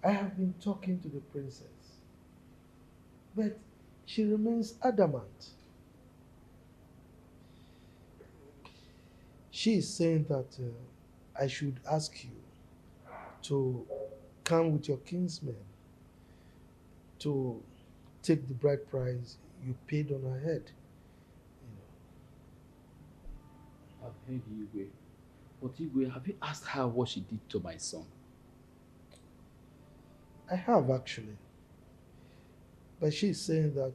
I have been talking to the princess, but she remains adamant. She is saying that I should ask you to come with your kinsmen to take the bride price you paid on her head. I've heard Igwe. But Igwe, have you asked her what she did to my son? I have actually, but she's saying that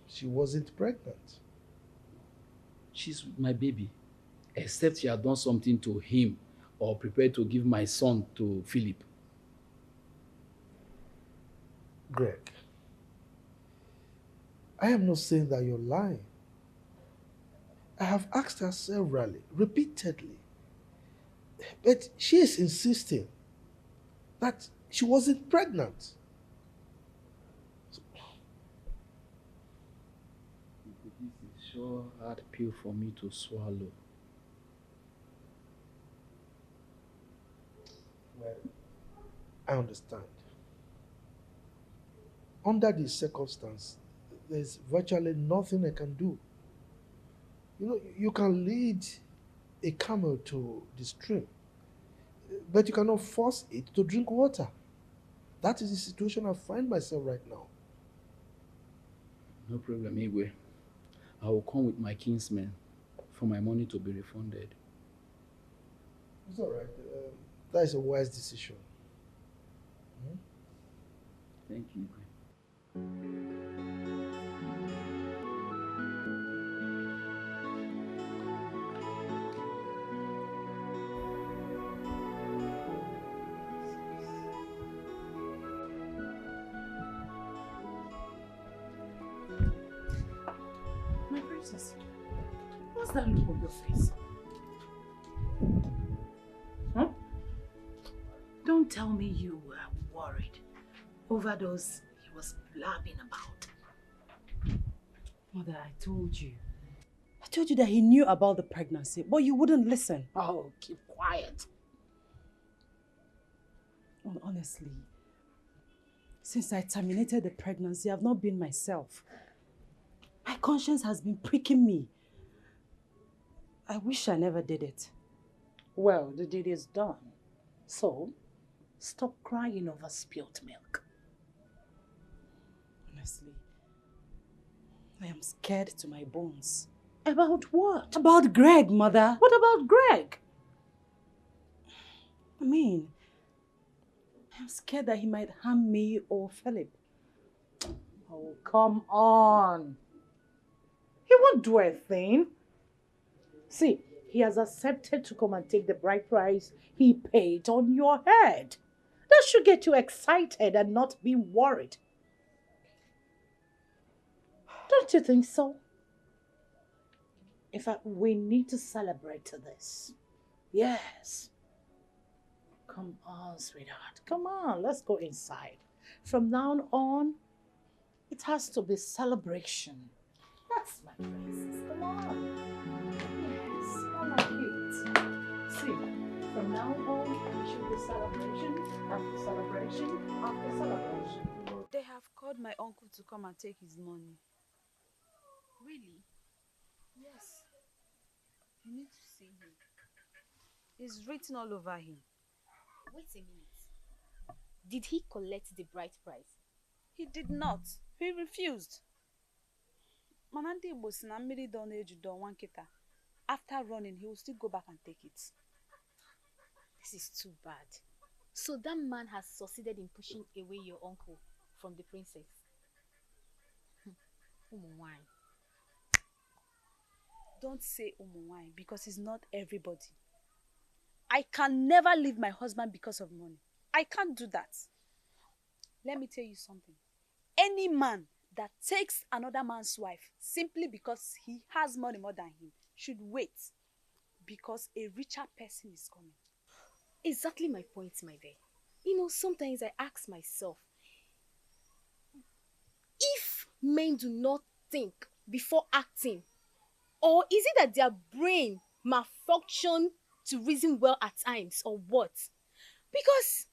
she wasn't pregnant. She's my baby. Except she had done something to him or prepared to give my son to Philip. Greg, I am not saying that you're lying. I have asked her severally, repeatedly, but she is insisting that she wasn't pregnant. This is sure hard pill for me to swallow. Well, I understand. Under these circumstances, there's virtually nothing I can do. You know, you can lead a camel to the stream, but you cannot force it to drink water. That is the situation I find myself right now. No problem, Igwe. I will come with my kinsmen for my money to be refunded. It's all right. That is a wise decision. Hmm? Thank you, Igwe. My princess, what's that look on your face? Huh? Don't tell me you were worried over those he was blabbing about. Mother, I told you. I told you that he knew about the pregnancy, but you wouldn't listen. Oh, keep quiet. Well, honestly, since I terminated the pregnancy, I've not been myself. My conscience has been pricking me. I wish I never did it. Well, the deed is done. So, stop crying over spilt milk. Honestly, I am scared to my bones. About what? About Greg, Mother. What about Greg? I mean, I'm scared that he might harm me or Philip. Oh, come on. He won't do a thing. See, he has accepted to come and take the bride price he paid on your head. That should get you excited and not be worried. Don't you think so? In fact, we need to celebrate this. Yes. Come on, sweetheart. Come on, let's go inside. From now on, it has to be celebration. That's my princess. Come on. Yes, come on, cute. See, from now on, it should be celebration after celebration after celebration. They have called my uncle to come and take his money. Really? Yes. You need to see him. It's written all over him. Wait a minute. Did he collect the bride price? He did not. He refused. Mana ndị Igbo si na mmiri dọ na-ejudo nwa nkịta. After running, he will still go back and take it. This is too bad. So that man has succeeded in pushing away your uncle from the princess. Umuwai. Don't say Umuwai because he's not everybody. I can never leave my husband because of money. I can't do that. Let me tell you something. Any man that takes another man's wife simply because he has money more than him should wait because a richer person is coming. Exactly my point, my dear. You know, sometimes I ask myself, if men do not think before acting, or is it that their brain malfunction to reason well at times, or what? Because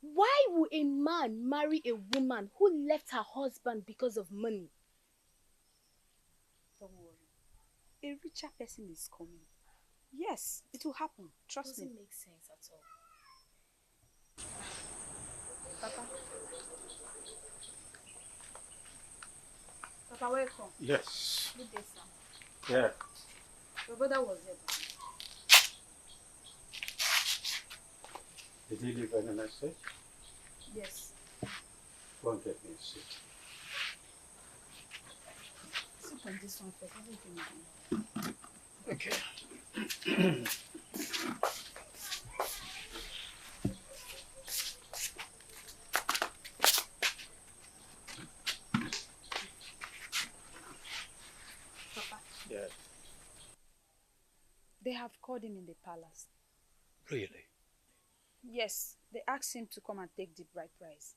Why would a man marry a woman who left her husband because of money? Don't worry. A richer person is coming. Yes, it will happen. Trust me. Doesn't make sense at all. Papa. Papa, welcome. Yes. Good day, sir. Yeah. Your brother was here. Did he leave any message? Yes. Go and get me a seat. Sit on this one first. Everything is Okay. Papa. Yeah. They have called him in the palace. Really? Yes, they asked him to come and take the bride price.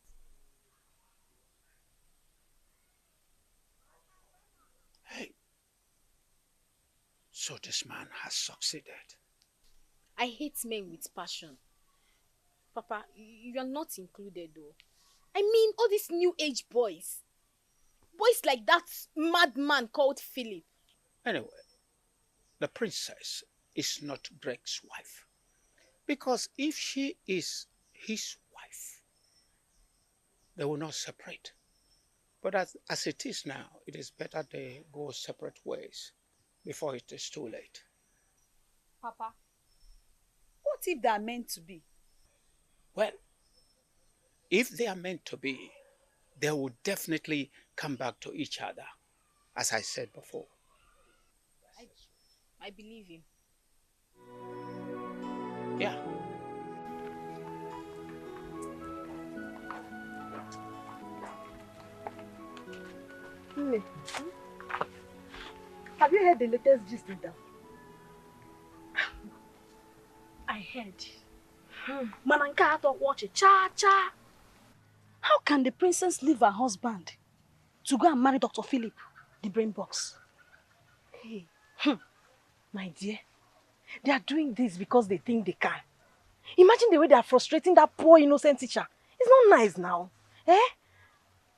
Hey. So this man has succeeded. I hate men with passion. Papa, you are not included though. I mean, all these new age boys. Boys like that madman called Philip. Anyway, the princess is not Greg's wife. Because if she is his wife, they will not separate. But as it is now, it is better they go separate ways before it is too late. Papa, what if they are meant to be? Well, if they are meant to be, they will definitely come back to each other, as I said before. I believe him. Yeah. Have you heard the latest gist in town? I heard. Mana nke atọ watch cha cha. How can the princess leave her husband to go and marry Dr. Philip, the brain box? Hey, my dear, they are doing this because they think they can. Imagine the way they are frustrating that poor innocent teacher. It's not nice now. Eh?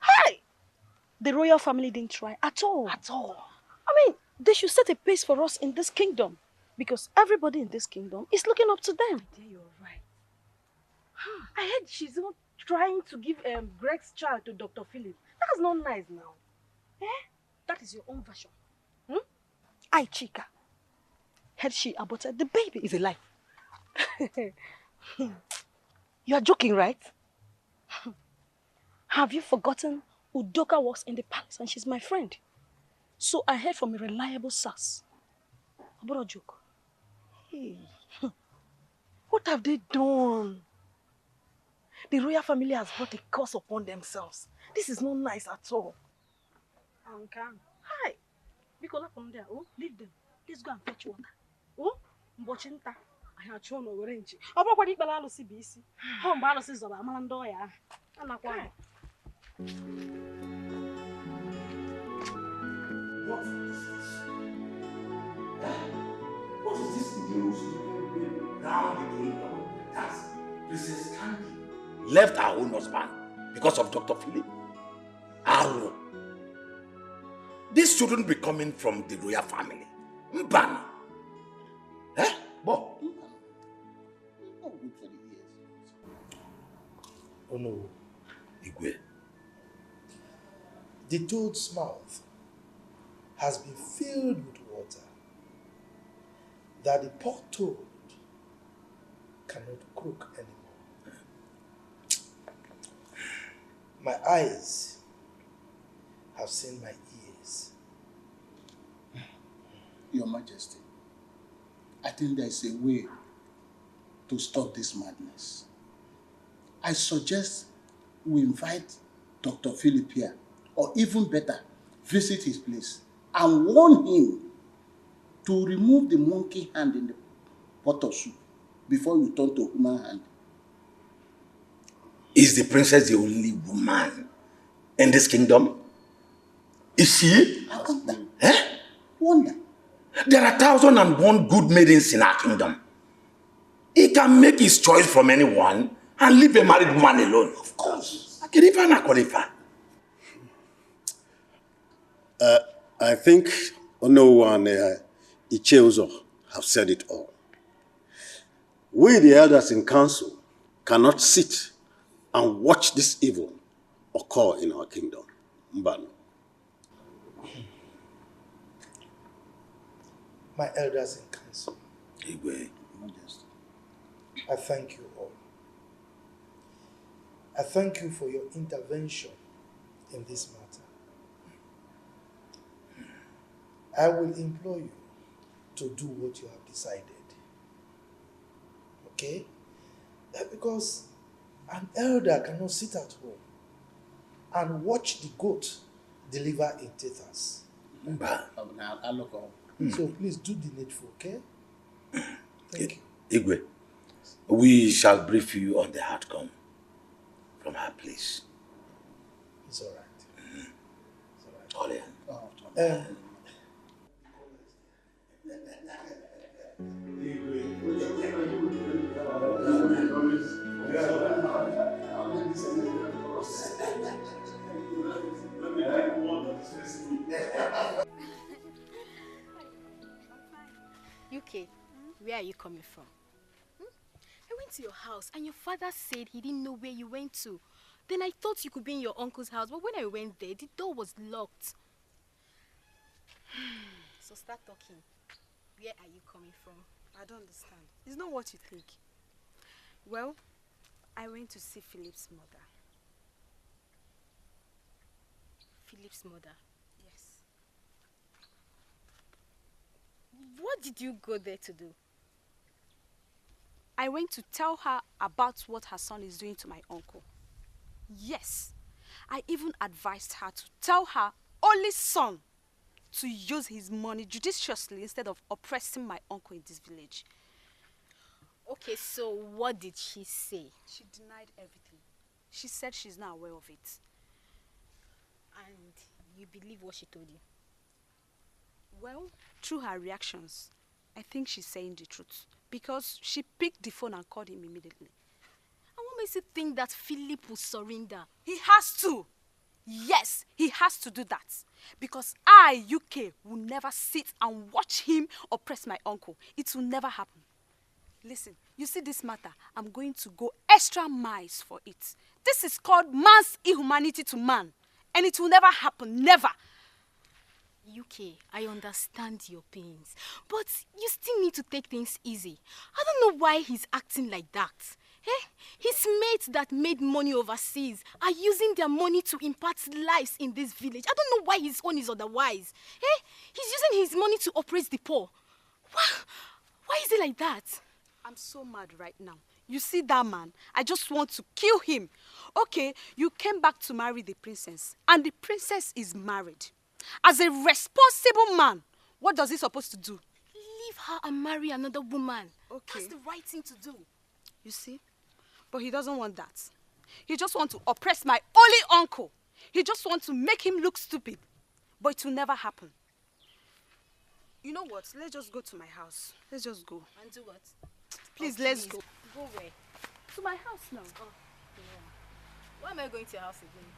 Hey! The royal family didn't try at all. At all. I mean, they should set a pace for us in this kingdom. Because everybody in this kingdom is looking up to them. Dear, you're right. I heard she's even trying to give Greg's child to Dr. Philip. That's not nice now. Eh? That is your own version. I, Chika, heard she aborted the baby. It's a lie. You are joking, right? Have you forgotten Udoka works in the palace and she's my friend? So I heard from a reliable source. About a joke. Hey. What have they done? The royal family has brought a curse upon themselves. This is not nice at all. Hi. Bikola from there. Oh, leave them. Let's go and fetch water. Oh, mbochinta. I have shown over range. About what you balalu CBC. Home balos is over Malandoya. Anakwa. What is this? What is this news round the kingdom that Princess Candy left her own husband because of Dr. Philip? Aro. This shouldn't be coming from the royal family. Mbana. Eh? Bo. Not good for the ears. Oh no. Igwe. The toad's mouth has been filled with water that the poor toad cannot croak anymore. My eyes have seen my ears. Your Majesty, I think there is a way to stop this madness. I suggest we invite Dr. Philip here, or even better, visit his place and warn him to remove the monkey hand in the pot of soup before you turn to human hand. Is the princess the only woman in this kingdom? Is she? I wonder. Eh? Wonder. There are 1,001 good maidens in our kingdom. He can make his choice from anyone and leave a married woman alone. Of course. I can even qualify. I think Ono and Icheuzo have said it all. We, the elders in council, cannot sit and watch this evil occur in our kingdom. Mbano. My elders in council, Igwe. I thank you all. I thank you for your intervention in this matter. I will implore you to do what you have decided. Okay? Because an elder cannot sit at home and watch the goat deliver in teethers. So please do the needful, okay? Thank you. Igwe, we shall brief you on the outcome from our place. It's all right. It's all right. UK, where are you coming from? I went to your house and your father said he didn't know where you went to. Then I thought you could be in your uncle's house, but when I went there, the door was locked. So start talking. Where are you coming from? I don't understand. It's not what you think. Well, I went to see Philip's mother. Philip's mother? Yes. What did you go there to do? I went to tell her about what her son is doing to my uncle. Yes. I even advised her to tell her only son to use his money judiciously instead of oppressing my uncle in this village. Okay, so what did she say? She denied everything. She said she's not aware of it. And you believe what she told you? Well, through her reactions, I think she's saying the truth. Because she picked the phone and called him immediately. And what makes you think that Philip will surrender? He has to! Yes, he has to do that. Because I, UK, will never sit and watch him oppress my uncle. It will never happen. Listen, you see this matter, I'm going to go extra miles for it. This is called man's inhumanity to man. And it will never happen, never. UK, I understand your pains, but you still need to take things easy. I don't know why he's acting like that. Eh? His mates that made money overseas are using their money to impart lives in this village. I don't know why his own is otherwise. Eh? He's using his money to oppress the poor. Why is it like that? I'm so mad right now. You see that man? I just want to kill him. Okay, you came back to marry the princess, and the princess is married. As a responsible man, what does he supposed to do? Leave her and marry another woman. Okay. That's the right thing to do. You see? But he doesn't want that. He just wants to oppress my only uncle. He just wants to make him look stupid. But it will never happen. You know what? Let's just go to my house. Let's just go. And do what? Please, let's go. Go where? To my house now. Oh, yeah. Why am I going to your house again?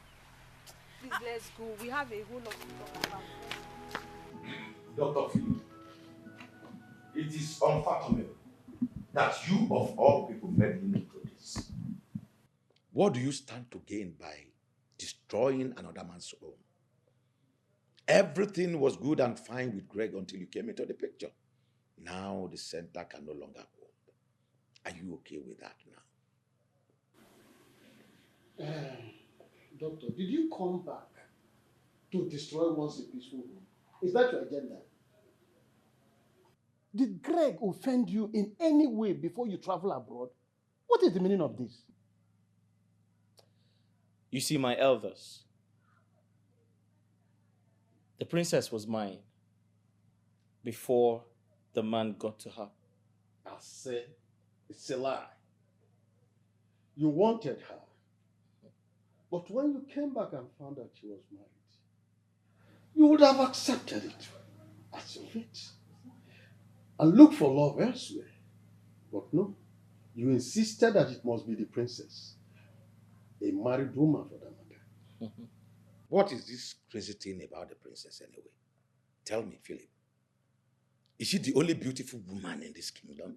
Please, let's go. We have a whole lot to talk about. Dr. Philip, it is unfathomable that you of all people made me into this. What do you stand to gain by destroying another man's home? Everything was good and fine with Greg until you came into the picture. Now the center can no longer hold. Are you okay with that now? Doctor, did you come back to destroy once a peaceful home? Is that your agenda? Did Greg offend you in any way before you travel abroad? What is the meaning of this? You see, my elders, the princess was mine before the man got to her. I said, it's a lie. You wanted her. But when you came back and found out she was married, you would have accepted it as your fate and looked for love elsewhere. But no, You insisted that it must be the princess. A married woman, for that matter. What is this crazy thing about the princess anyway? Tell me, Philip. Is she the only beautiful woman in this kingdom?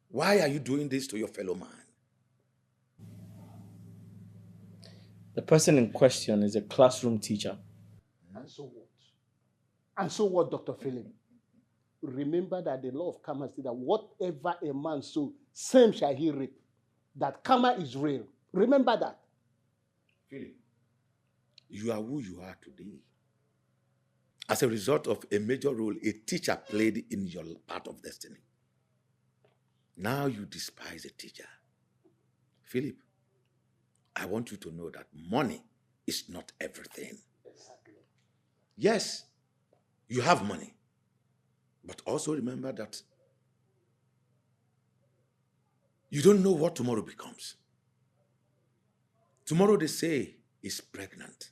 Why are you doing this to your fellow man? The person in question is a classroom teacher. And so what? And so what, Dr. Philip? Remember that the law of karma says that whatever a man sows, same shall he reap. That karma is real. Remember that. Philip, you are who you are today as a result of a major role a teacher played in your path of destiny. Now you despise a teacher. Philip, I want you to know that money is not everything. Exactly. Yes, you have money, but also remember that you don't know what tomorrow becomes. Tomorrow, they say, is pregnant.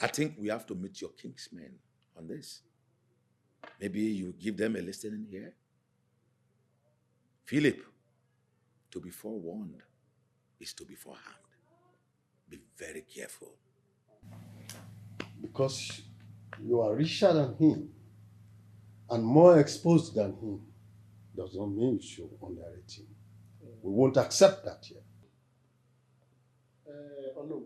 I think we have to meet your kingsmen on this. Maybe you give them a listening here. Philip, to be forewarned is to be forearmed. Be very careful. Because you are richer than him and more exposed than him does not mean you should underrate him. We won't accept that here. Oh no.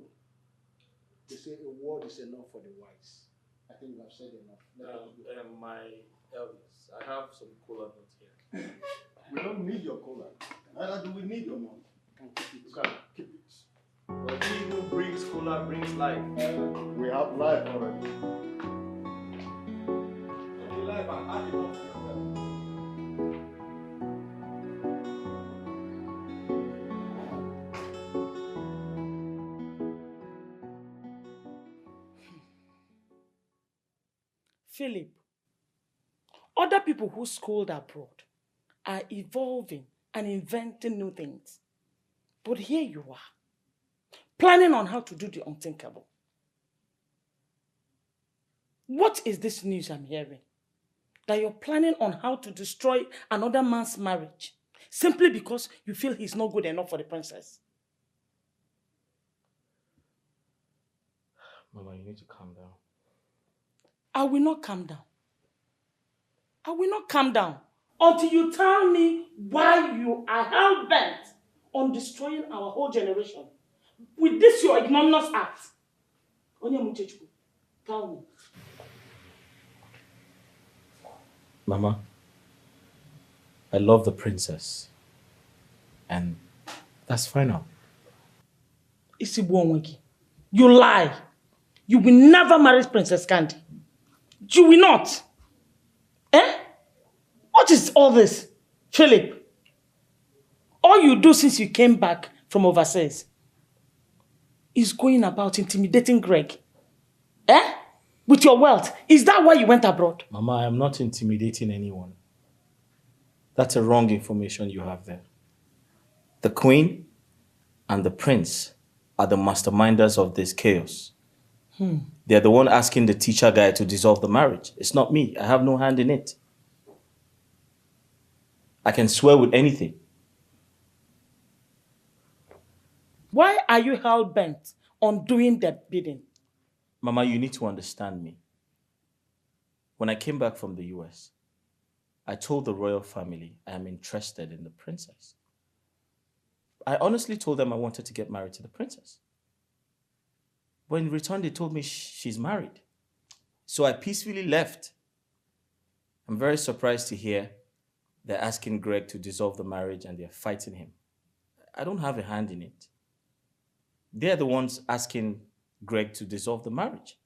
They say a word is enough for the wise. I think we have said enough. My elders, I have some cola nuts here. We don't need your cola. Neither do we need your money. Keep it. But he who brings cola brings life. We have life already. Only life and have enough for yourself. Philip, other people who schooled abroad are evolving and inventing new things. But here you are, planning on how to do the unthinkable. What is this news I'm hearing? That you're planning on how to destroy another man's marriage simply because you feel he's not good enough for the princess? Mama, you need to calm down. I will not calm down. I will not calm down until you tell me why you are hell-bent on destroying our whole generation with this your ignominious act. Onyemuchechukwu, tell me. Mama, I love the princess. And that's final. Isibuonweki, you lie. You will never marry Princess Candy. You will not. Eh? What is all this, Philip? All you do since you came back from overseas is going about intimidating Greg. Eh? With your wealth. Is that why you went abroad? Mama, I am not intimidating anyone. That's a wrong information you have there. The queen and the prince are the masterminders of this chaos. They're the one asking the teacher guy to dissolve the marriage. It's not me. I have no hand in it. I can swear with anything. Why are you hell-bent on doing that bidding? Mama, you need to understand me. When I came back from the US, I told the royal family I am interested in the princess. I honestly told them I wanted to get married to the princess. But in return, they told me she's married. So I peacefully left. I'm very surprised to hear they're asking Greg to dissolve the marriage and they're fighting him. I don't have a hand in it. They're the ones asking Greg to dissolve the marriage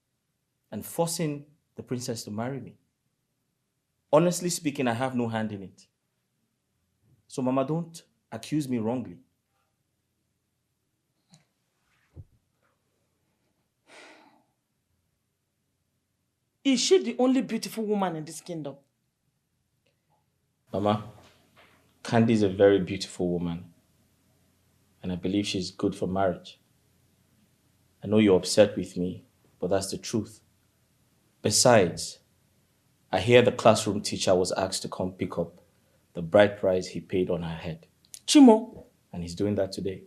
and forcing the princess to marry me. Honestly speaking, I have no hand in it. So Mama, don't accuse me wrongly. Is she the only beautiful woman in this kingdom? Mama, Candy is a very beautiful woman. And I believe she's good for marriage. I know you're upset with me, but that's the truth. Besides, I hear the classroom teacher was asked to come pick up the bride price he paid on her head. Chimo. And he's doing that today.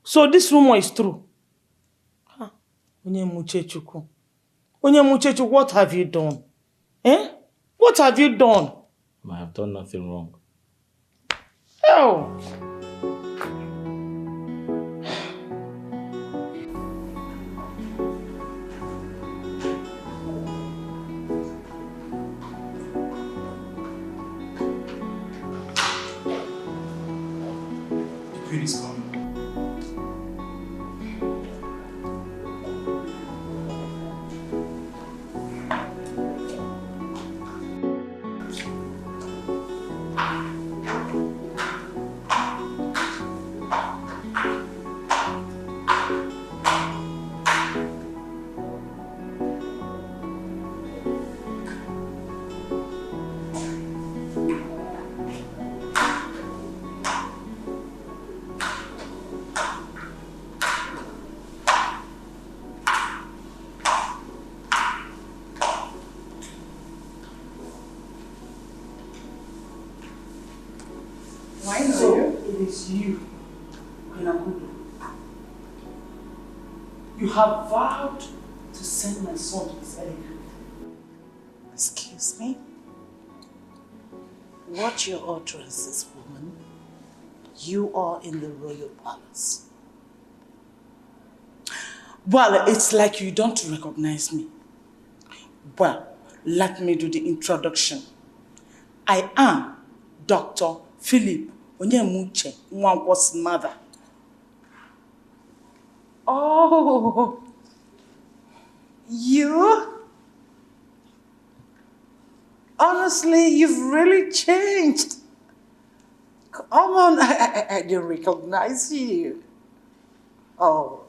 So this rumor is true. Onye Muchechukwu. Onye Muchechukwu, what have you done? Eh? What have you done? I have done nothing wrong. Oh! The queen is coming. So it is you, Queen Akudo. You have vowed to send my son to his early grave. Excuse me? Watch your utterances, woman. You are in the royal palace. Well, it's like you don't recognize me. Well, let me do the introduction. I am Dr. Philip Onyemuche Nwankwo's mother. Oh, you? Honestly, you've really changed. Come on, I didn't recognize you. Oh,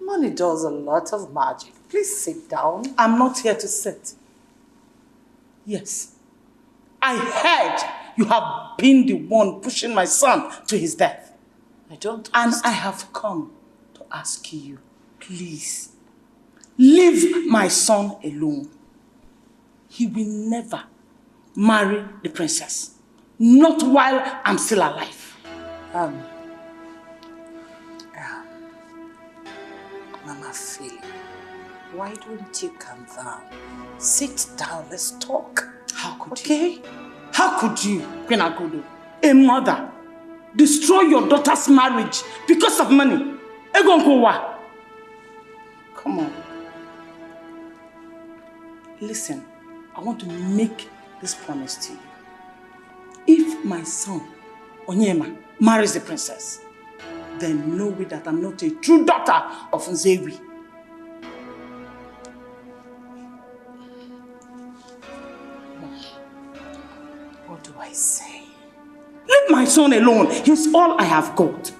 money does a lot of magic. Please sit down. I'm not here to sit. Yes, I heard you have been the one pushing my son to his death. I don't And understand. I have come to ask you, please, leave my son alone. He will never marry the princess. Not while I'm still alive. Mama Philip, why don't you calm down? Sit down, let's talk. How could Okay? you? How could you, Queen Akudo, a mother, destroy your daughter's marriage because of money? Egonkowa. Come on. Listen, I want to make this promise to you. If my son, Onyema, marries the princess, then know that I'm not a true daughter of Nzewi. What do I say? Leave my son alone. He's all I have got.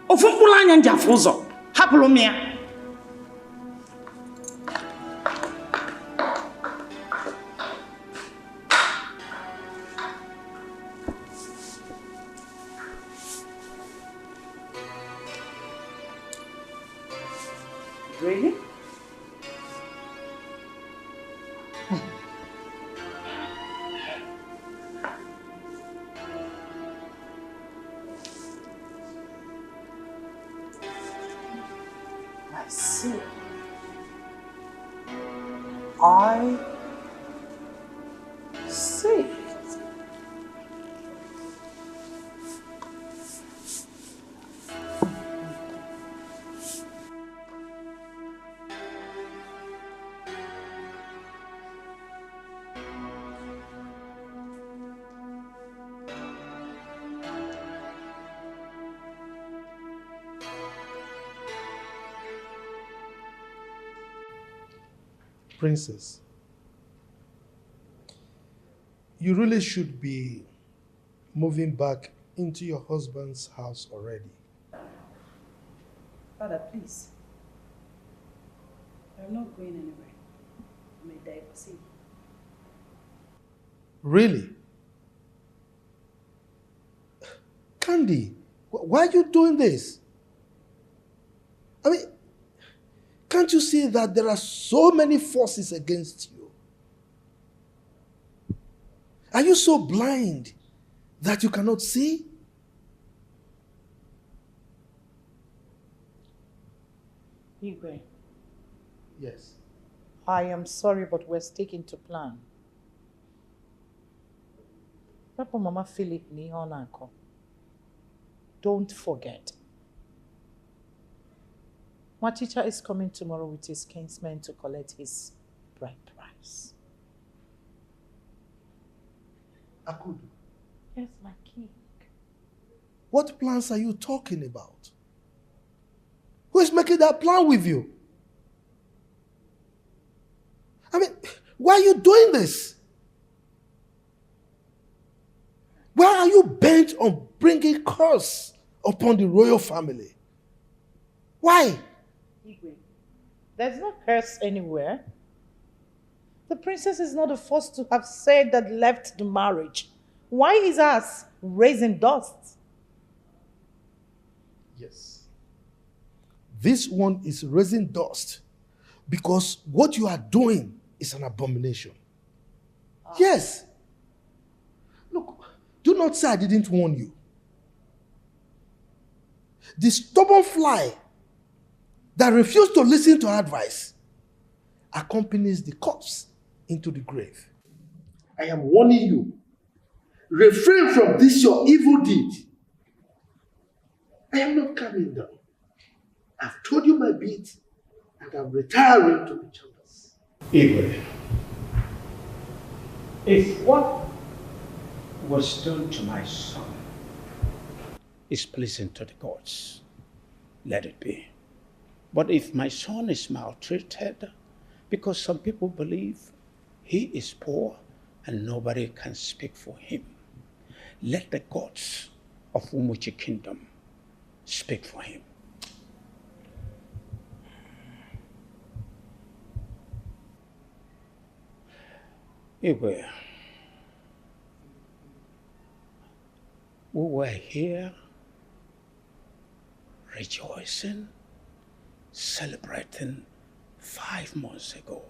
Ofumpulanya njafuzo. Hapulomia. Really? I see. I see. Princess, you really should be moving back into your husband's house already. Father, please. I'm not going anywhere. I'm a divorcee. Really? Candy, why are you doing this? I mean, can't you see that there are so many forces against you? Are you so blind that you cannot see? Igwe, Yes. I am sorry, but we're sticking to plan. Papa Mama Philip ni honako. Don't forget. My teacher is coming tomorrow with his kinsmen to collect his bride price. Akudu, Yes, my king. what plans are you talking about? Who is making that plan with you? I mean, why are you doing this? Why are you bent on bringing curse upon the royal family? Why? Igwe, there's no curse anywhere. The princess is not the first to have said that left the marriage. Why is us raising dust? Yes. This one is raising dust because what you are doing is an abomination. Yes. Look, do not say I didn't warn you. The stubborn fly that refused to listen to advice accompanies the corpse into the grave. I am warning you. Refrain from this your evil deed. I am not coming down. I've told you my bit and I'm retiring to the chambers. Igwe, if what was done to my son is pleasing to the gods, let it be. But if my son is maltreated, because some people believe he is poor and nobody can speak for him, let the gods of Umuchi Kingdom speak for him. Igwe, we were here rejoicing, celebrating 5 months ago.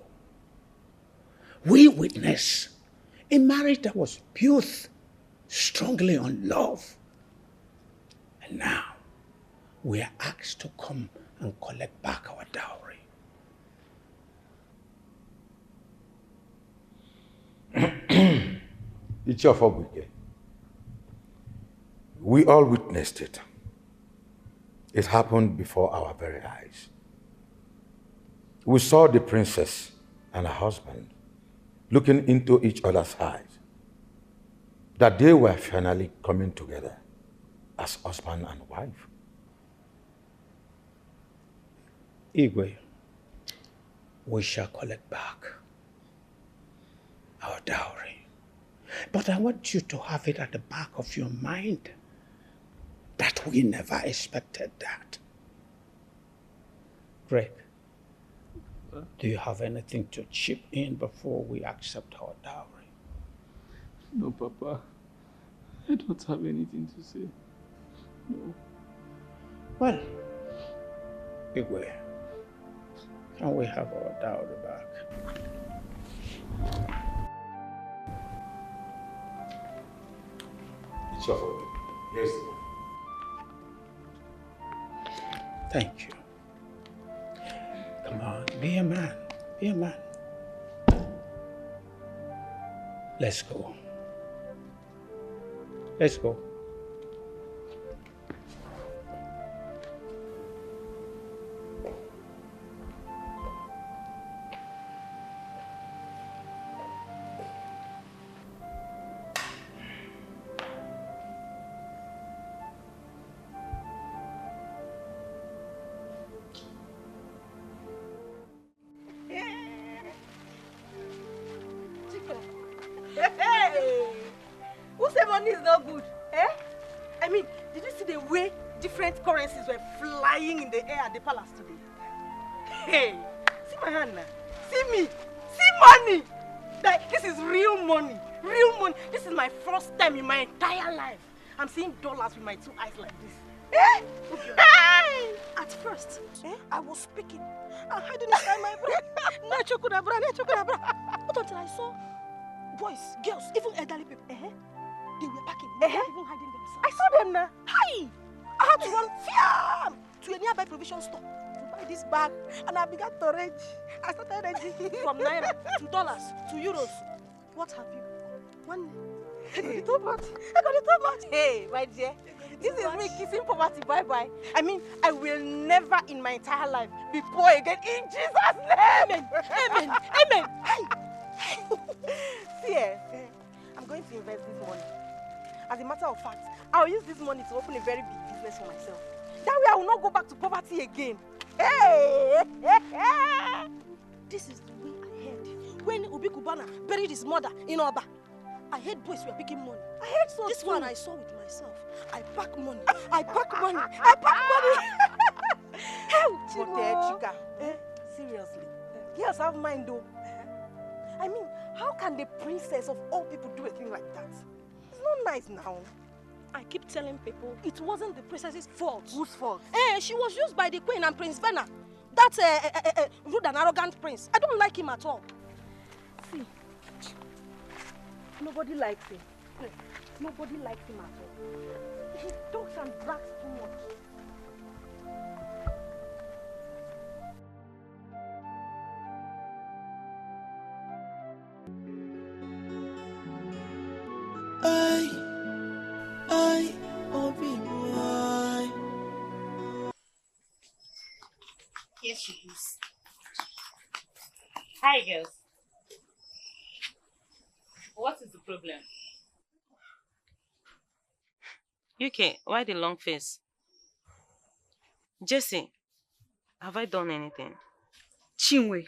We witnessed a marriage that was built strongly on love. And now we are asked to come and collect back our dowry. It's your fault, we all witnessed it. It happened before our very eyes. We saw the princess and her husband looking into each other's eyes, that they were finally coming together as husband and wife. Igwe, we shall collect back our dowry. But I want you to have it at the back of your mind that we never expected that. Greg, do you have anything to chip in before we accept our dowry? No, Papa. I don't have anything to say. No. Well, Igwe, can we have our dowry back? It's your fault. Here's the one. Thank you. Come on, be a man. Be a man. Let's go. Let's go. Who said money is not good? Eh? I mean, did you see the way different currencies were flying in the air at the palace today? Hey, see my hand now. See me. See money. Like, this is real money. Real money. This is my first time in my entire life. I'm seeing dollars with my 2 eyes like this. Eh? Hey! At first, I was speaking. I'm hiding inside my brain. But until I saw boys, girls, even elderly people, they were packing, not even hiding themselves. I saw them now. Hi! I had to run to a nearby provision store to buy this bag and I began to rage. I started raging. From naira to dollars to euros. What have you? One. I got it too much. Hey, my dear. This is me kissing poverty bye-bye. I mean, I will never in my entire life be poor again in Jesus' name. Amen. Amen. See, I'm going to invest this money. As a matter of fact, I'll use this money to open a very big business for myself. That way I will not go back to poverty again. Hey! This is the way I heard when Ubi Kubana buried his mother in Oba. I heard boys were picking money. I heard so. This one I saw with myself. I pack money. Chica. Seriously. Girls have mind though. I mean, how can the princess of all people do a thing like that? It's not nice now. I keep telling people it wasn't the princess's fault. Whose fault? She was used by the queen and Prince Benna. That's a rude and arrogant prince. I don't like him at all. See, nobody likes him. Nobody likes him at all. He talks and brags too much. Here she is. Hi, girls. What is the problem? UK, why the long face? Jesse, have I done anything? Chinwe,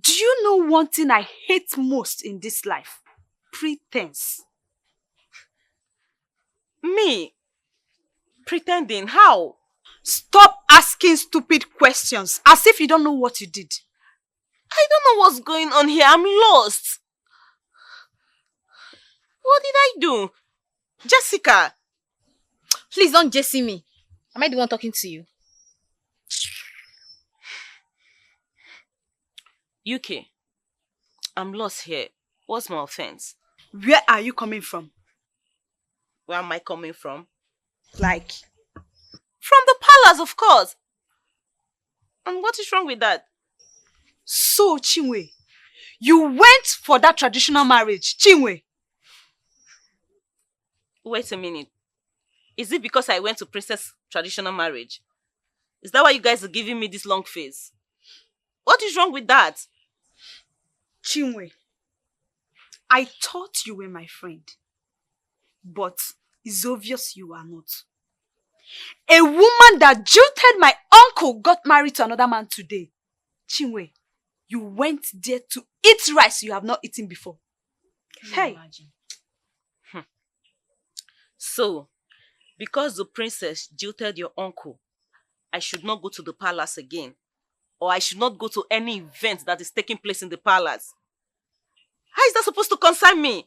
do you know one thing I hate most in this life? Pretense. Me? Pretending? How? Stop asking stupid questions as if you don't know what you did. I don't know what's going on here. I'm lost. What did I do? Jessica! Please don't Jesse me. Am I the one talking to you? UK, I'm lost here. What's my offense? Where are you coming from? Where am I coming from? Like? From the palace, of course. And what is wrong with that? So, Chinwe, you went for that traditional marriage, Chinwe. Wait a minute. Is it because I went to princess traditional marriage? Is that why you guys are giving me this long face? What is wrong with that? Chinwe, I thought you were my friend, but it's obvious you are not. A woman that jilted my uncle got married to another man today. Chinwe, you went there to eat rice you have not eaten before. Can you imagine? So, because the princess jilted your uncle, I should not go to the palace again. Or I should not go to any event that is taking place in the palace. How is that supposed to concern me?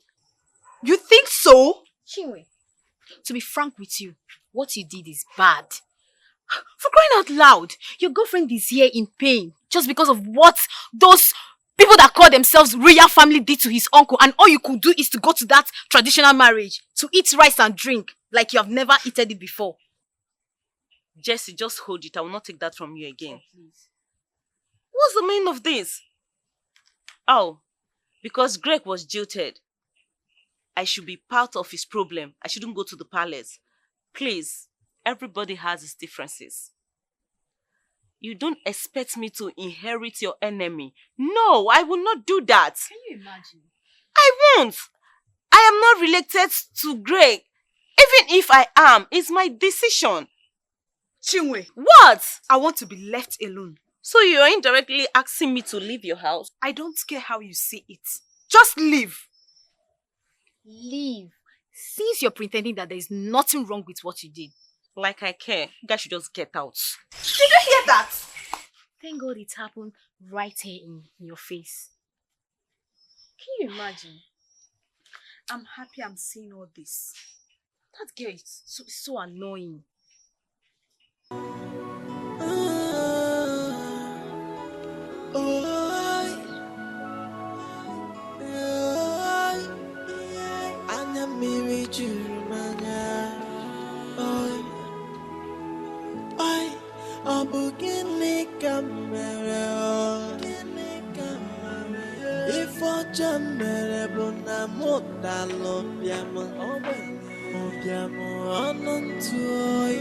You think so? Chinwe, to be frank with you, what you did is bad. For crying out loud, your girlfriend is here in pain just because of what those people that call themselves royal family did to his uncle, and all you could do is to go to that traditional marriage to eat rice and drink like you have never eaten it before. Jessie, just hold it. I will not take that from you again. Oh, please. What's the meaning of this? Oh, because Greg was jilted. I should be part of his problem. I shouldn't go to the palace. Please, everybody has his differences. You don't expect me to inherit your enemy. No, I will not do that. Can you imagine? I won't. I am not related to Greg. Even if I am, it's my decision. Chinwe, what? I want to be left alone. So you are indirectly asking me to leave your house? I don't care how you see it. Just leave. Leave. Since you're pretending that there is nothing wrong with what you did. Like I care. You guys should just get out. Did you hear that? Thank God it happened right here in your face. Can you imagine? I'm happy I'm seeing all this. That girl is so annoying. Obugini kamere If I jamere bona mota lobiamo Obiamo anontuoi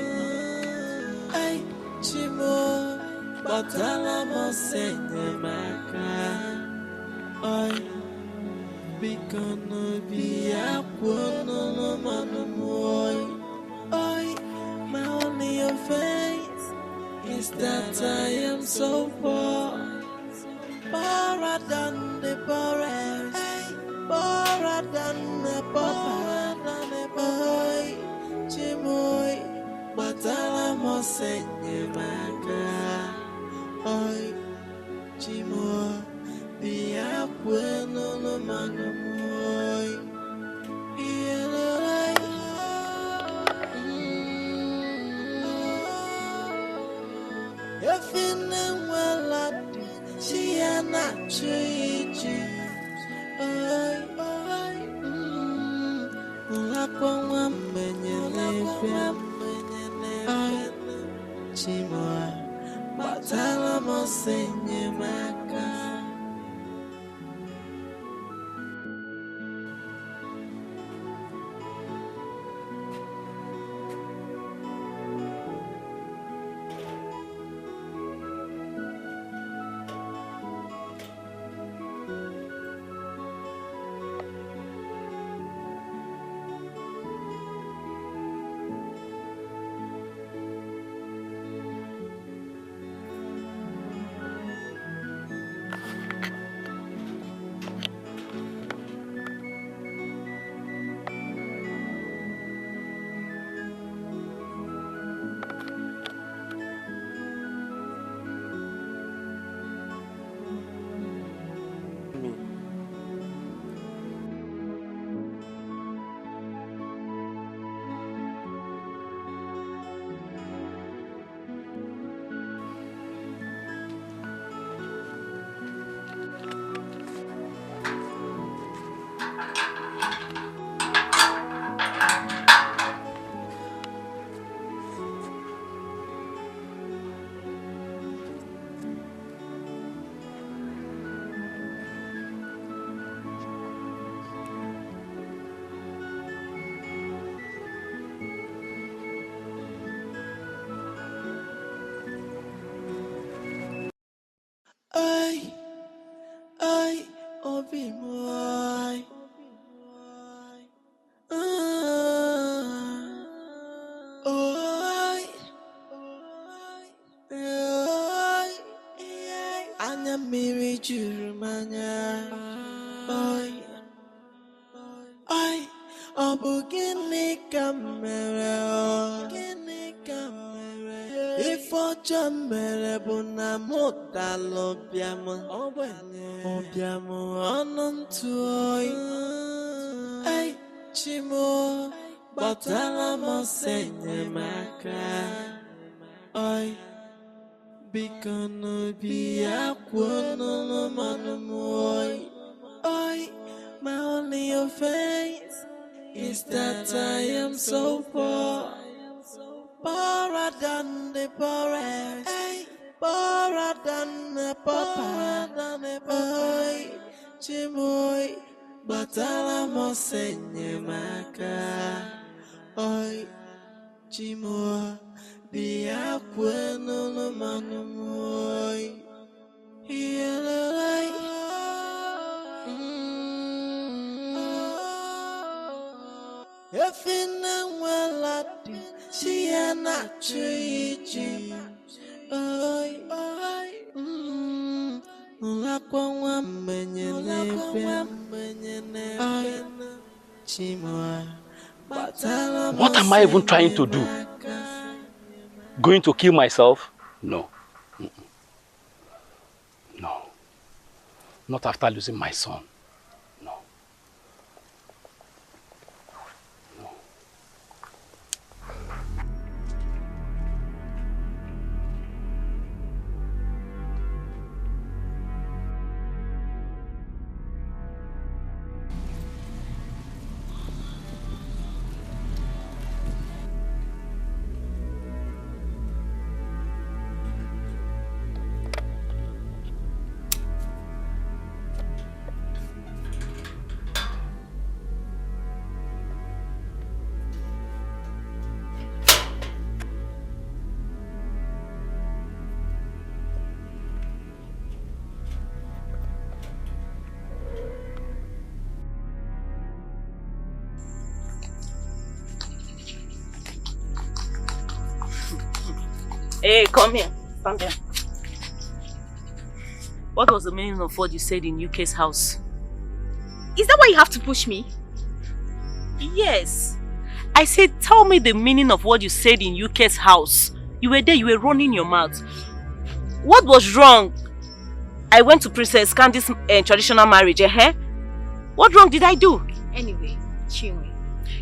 Ay chimo Batala mo senye maka Ay Bikono biya Kwono no manumoy Ay my only offense is that I am so poor Poorer than the poorest Poorer than the poor Chimoy Batala mo senye maka Ay Chimoy Biya Kwono no manumoy If in the world, she and not treaty. Lakwa Chimoa, Batala Mosenye Maka. Ay, obi moy. Anya miri juru manya. Ay, obu gini kamere. Ifo jamere buna mota lobiamo. Obiamo anontuoi. Ay, chimo batala mo senye maka. Ay, bikono biya kwono no manumoy. Ay, my only offense is that I am so poor. Poorer than the poorest, poorer than the poor. Chimoy, batala mo senye maka. Oy, chimoy, biya kweno no manumoy. If in the world, she and not treaty. Lakwa What am I even trying to do? Going to kill myself? No. No. Not after losing my son. No. No. Hey, come here. Stand there. What was the meaning of what you said in UK's house? Is that why you have to push me? Yes. I said, tell me the meaning of what you said in UK's house. You were there, you were running your mouth. What was wrong? I went to Princess Candy's traditional marriage, What wrong did I do? Anyway, Chinwe,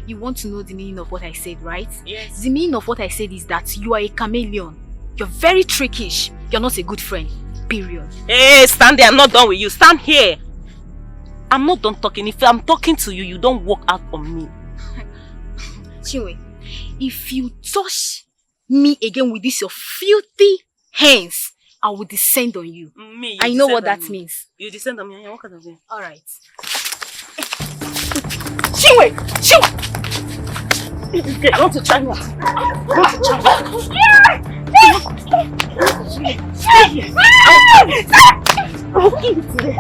you want to know the meaning of what I said, right? Yes. The meaning of what I said is that you are a chameleon. You're very trickish. You're not a good friend. Period. Hey, stand there. I'm not done with you. Stand here. I'm not done talking. If I'm talking to you, you don't walk out on me. Chinwe, if you touch me again with this your filthy hands, I will descend on you. Me, I know what that means. You descend on me. What kind of thing? Alright. Chinwe! Chinwe! I want to try you. I'll kill you today.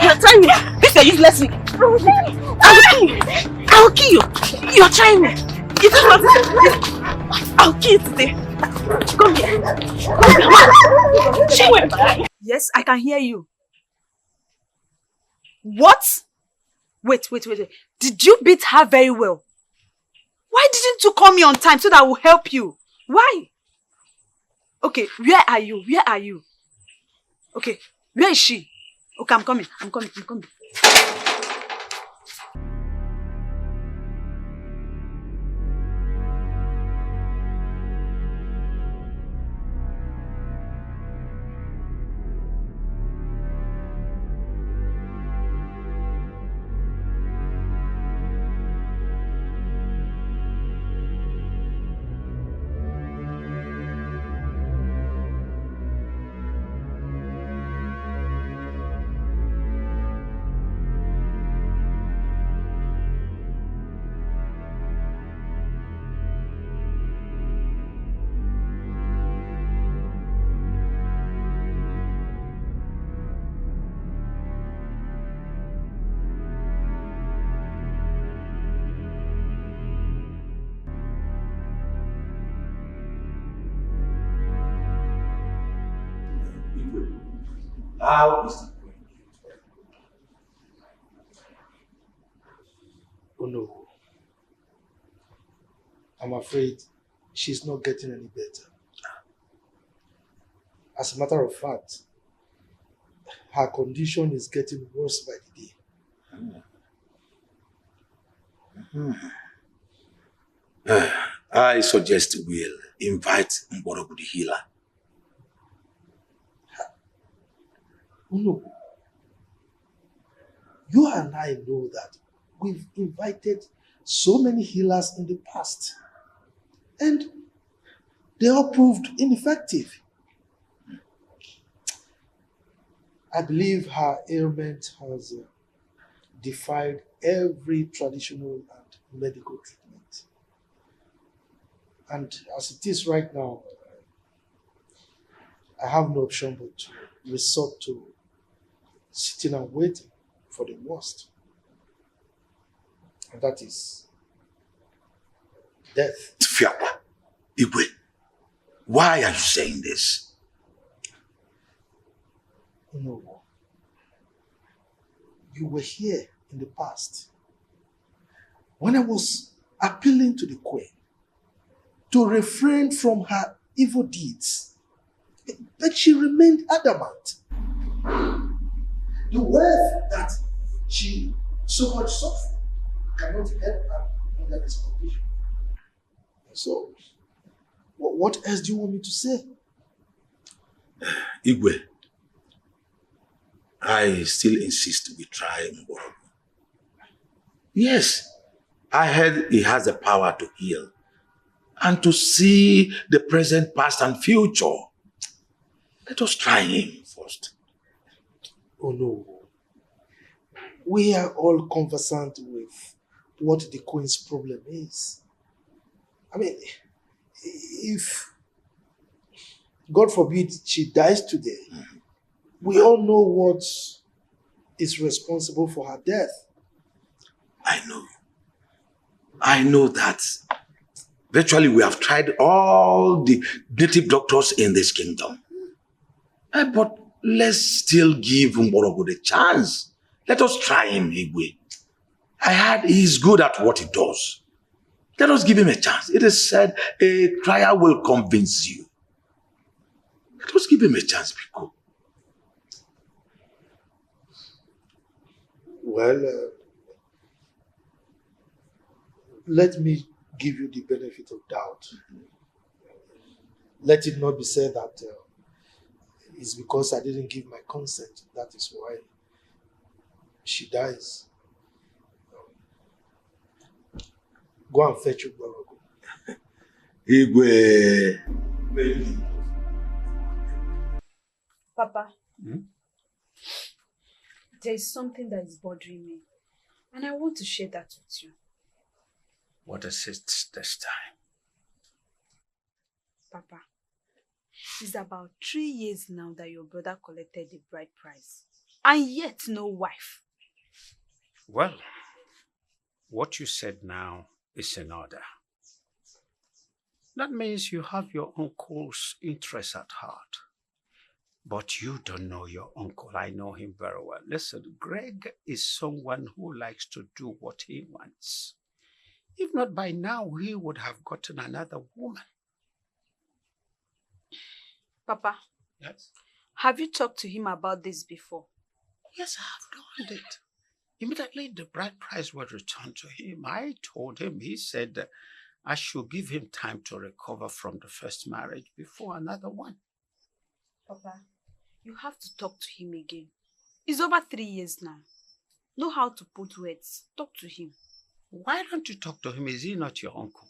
You're trying me. This is a useless week. I'll kill you. You're trying me. You don't want to. I'll kill you today. Come here. Come here. Yes, I can hear you. What? Wait. Did you beat her very well? Why didn't you call me on time so that I will help you? Why? Okay, where are you? Okay, where is she? Okay, I'm coming. How is it going? Oh no. I'm afraid she's not getting any better. As a matter of fact, her condition is getting worse by the day. I suggest we'll invite Mborogu the healer. Oh no. You and I know that we've invited so many healers in the past, and they all proved ineffective. I believe her ailment has defied every traditional and medical treatment. And as it is right now, I have no option but to resort to sitting and waiting for the worst. And that is death. Fiakwa, Igwe, why are you saying this? No. You were here in the past when I was appealing to the Queen to refrain from her evil deeds, but she remained adamant. The wealth that she so much suffered cannot help her under this condition. So, what else do you want me to say? Igwe, I still insist we try Mborogu. Yes, I heard he has the power to heal and to see the present, past, and future. Let us try him first. Oh no. We are all conversant with what the Queen's problem is. I mean, if, God forbid, she dies today, we all know what is responsible for her death. I know. I know that. Virtually, we have tried all the native doctors in this kingdom. But let's still give Mborogo the chance. Let us try him, Igwe. I heard he's good at what he does. Let us give him a chance. It is said a trial will convince you. Let us give him a chance, Biko. Well, let me give you the benefit of doubt. Let it not be said that it's because I didn't give my consent. That is why she dies. Go and fetch your brother. Igwe. Papa, there is something that is bothering me, and I want to share that with you. What is it this time? Papa, it's about 3 years now that your brother collected the bride price, and yet no wife. Well, what you said now is in order. That means you have your uncle's interest at heart. But you don't know your uncle. I know him very well. Listen, Greg is someone who likes to do what he wants. If not by now, he would have gotten another woman. Papa, Yes? have you talked to him about this before? Yes, I have done it. Immediately the bride price was returned to him. I told him, he said I should give him time to recover from the first marriage before another one. Papa, you have to talk to him again. It's over 3 years now. Know how to put words. Talk to him. Why don't you talk to him? Is he not your uncle?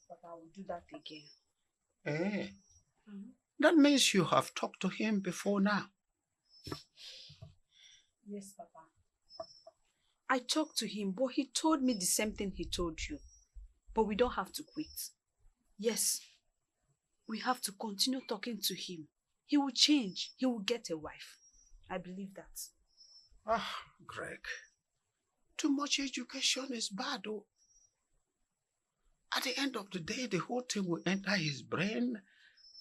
Papa, I will do that again. Eh? That means you have talked to him before now. Yes, Papa. I talked to him, but he told me the same thing he told you. But we don't have to quit. Yes, we have to continue talking to him. He will change. He will get a wife. I believe that. Greg, too much education is bad, oh. At the end of the day, the whole thing will enter his brain,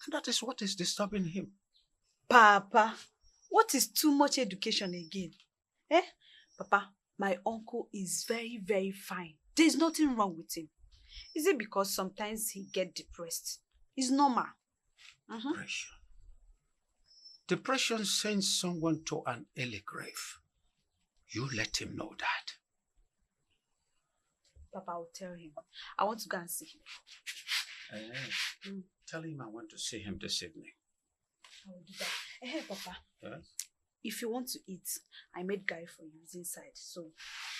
and that is what is disturbing him. Papa, what is too much education again? Eh? Papa, my uncle is very, very fine. There's nothing wrong with him. Is it because sometimes he gets depressed? It's normal. Depression. Depression sends someone to an early grave. You let him know that. Papa, I will tell him. I want to go and see him. Tell him I want to see him this evening. I will do that. Hey, Papa. Yes? If you want to eat, I made guy for you. It's inside, so you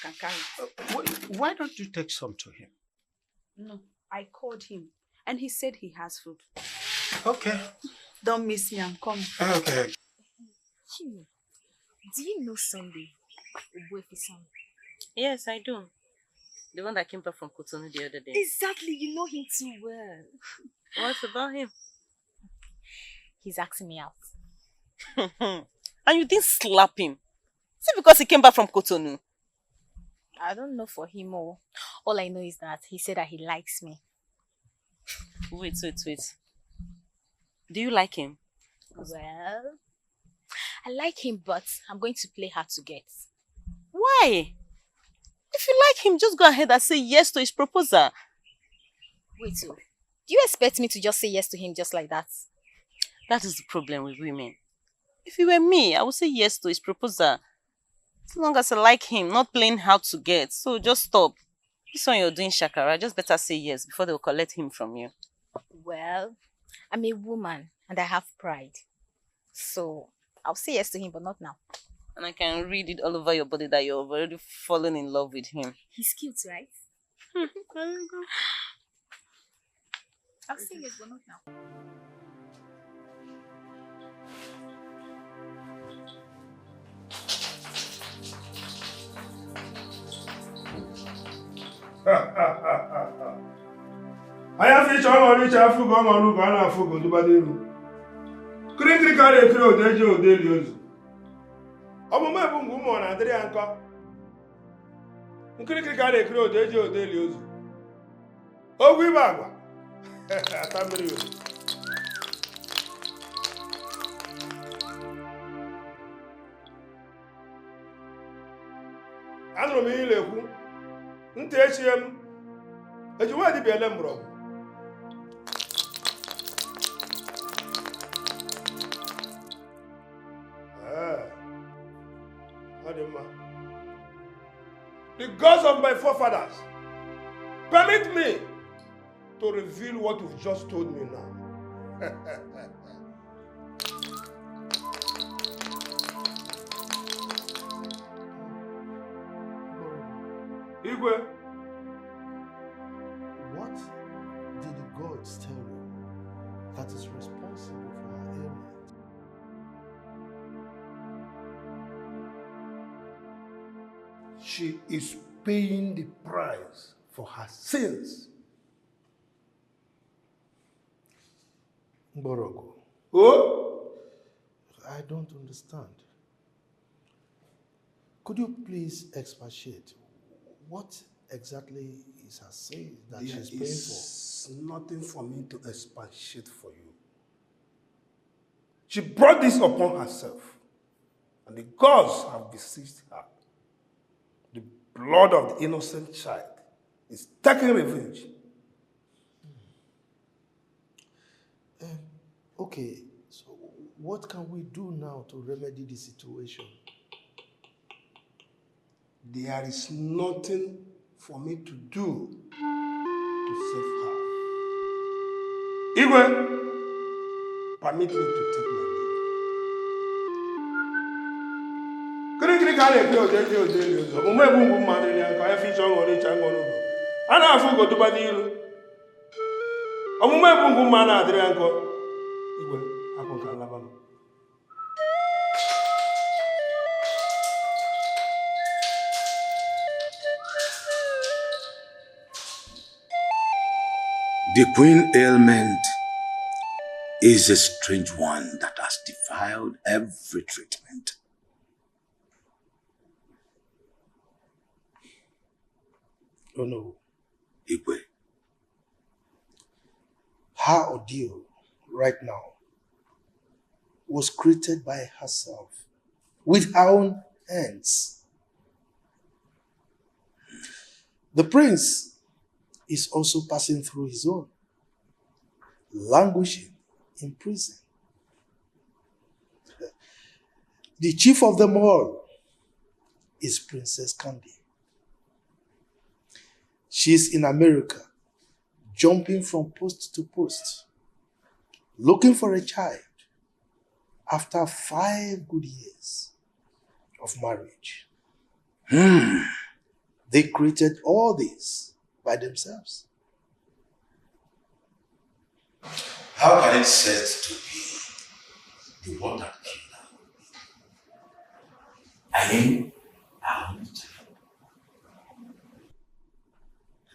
can carry it. Why don't you take some to him? No, I called him, and he said he has food. Okay. Don't miss me, I'm coming. Okay. Do you know Sunday? Yes, I do. The one that came back from Cotonou the other day. Exactly, you know him too well. What's about him? He's asking me out. And you didn't slap him? Is it because he came back from Cotonou? I don't know for him all. All I know is that he said that he likes me. Wait. Do you like him? Well, I like him, but I'm going to play hard to get. Why? If you like him, just go ahead and say yes to his proposal. Wait, so do you expect me to just say yes to him just like that? That is the problem with women. If it were me, I would say yes to his proposal. As long as I like him, not playing hard to get. So just stop. This one you're doing, Shakara, just better say yes before they will collect him from you. Well, I'm a woman and I have pride. So I'll say yes to him, but not now. And I can read it all over your body that you're already fallen in love with him. He's cute, right? I'll say yes, but not now. Anya ficha ọnụ ọnịcha afụgo ọnụ ka a na-afụgo dụbada elu. Kirikiri ka a na-ekiri odeji odeli ozu. Ọmụmụ ebu ngwu ụmụ na-adịrị ya nkọ. Nkirikiri ka a na-ekiri odeji odeli ozu. Ogwe Bagua. Atamiri. Anụrụ m ile ekwu. Ntị echie m. Ejiwa dibịa ele mgbọrọgwụ. The gods of my forefathers, permit me to reveal what you've just told me now. Igwe, what did the gods tell you that is responsible for her ailment? she is paying the price for her sins. Mborogo. Oh? I don't understand. Could you please expatiate? What exactly is her saying that she's paying for? There is nothing for me to expatiate for you. She brought this upon herself, and the gods have besieged her. The blood of the innocent child is taking revenge. Okay, so what can we do now to remedy the situation? There is nothing for me to do to save her. Igwe, permit me to take my leave. Kiri ka na-ekpe ojeji ojeli ụzọ, ụmụ egbu mgbu mmadụ ya ka ya ficha ọṅụrị ịcha ṅụrụ ụlọ. A na-afụ ugoduba n'iru. Ọmụmụ egbu mgbu mma na-adịrị ya nkọ. Igwe, hapụ ka nlaba m. The queen ailment is a strange one that has defiled every treatment. Oh no. Igwe. Her ordeal right now was created by herself with her own hands. The prince is also passing through his own, languishing in prison. The chief of them all is Princess Candy. She's in America, jumping from post to post, looking for a child after 5 good years of marriage. They created all this by themselves. How can it said to be the one that killed her? I mean, our own child.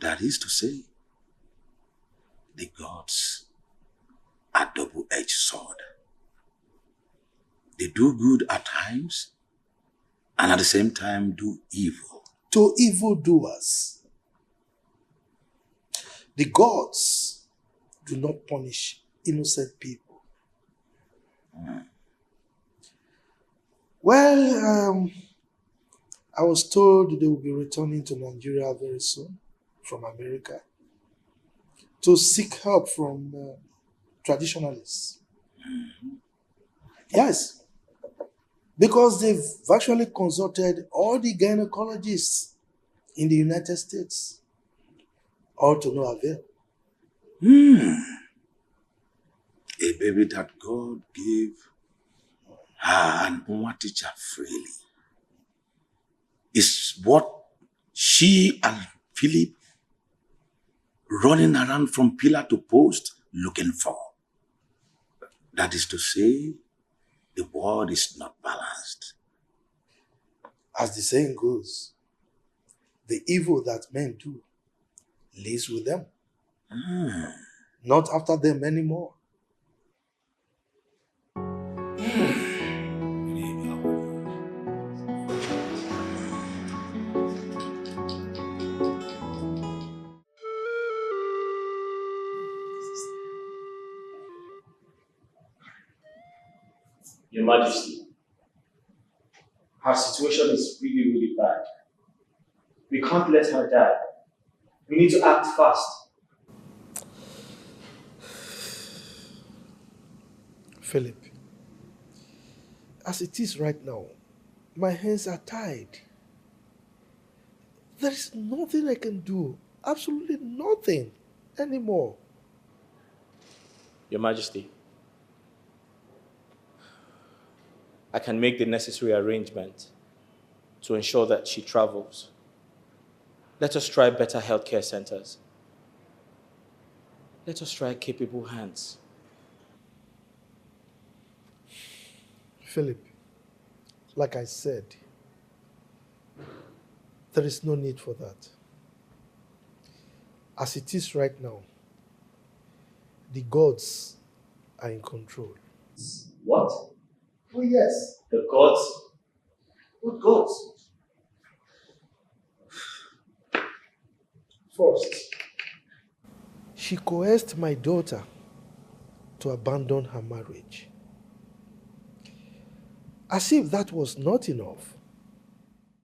That is to say, the gods are double-edged sword. They do good at times, and at the same time do evil. To evildoers. The gods do not punish innocent people. Well, I was told they will be returning to Nigeria very soon from America to seek help from traditionalists. Yes, because they've virtually consulted all the gynecologists in the United States, all to no avail. A baby that God gave her and one teacher freely is what she and Philip running around from pillar to post looking for. That is to say, the world is not balanced. As the saying goes, the evil that men do lives with them, not after them anymore. Your Majesty, her situation is really, really bad. We can't let her die. We need to act fast. Philip, as it is right now, my hands are tied. There is nothing I can do. Absolutely nothing anymore. Your Majesty, I can make the necessary arrangement to ensure that she travels. Let us try better healthcare centers. Let us try capable hands. Philip, like I said, there is no need for that. As it is right now, the gods are in control. What? Oh, yes. The gods? What gods? First, she coerced my daughter to abandon her marriage. As if that was not enough,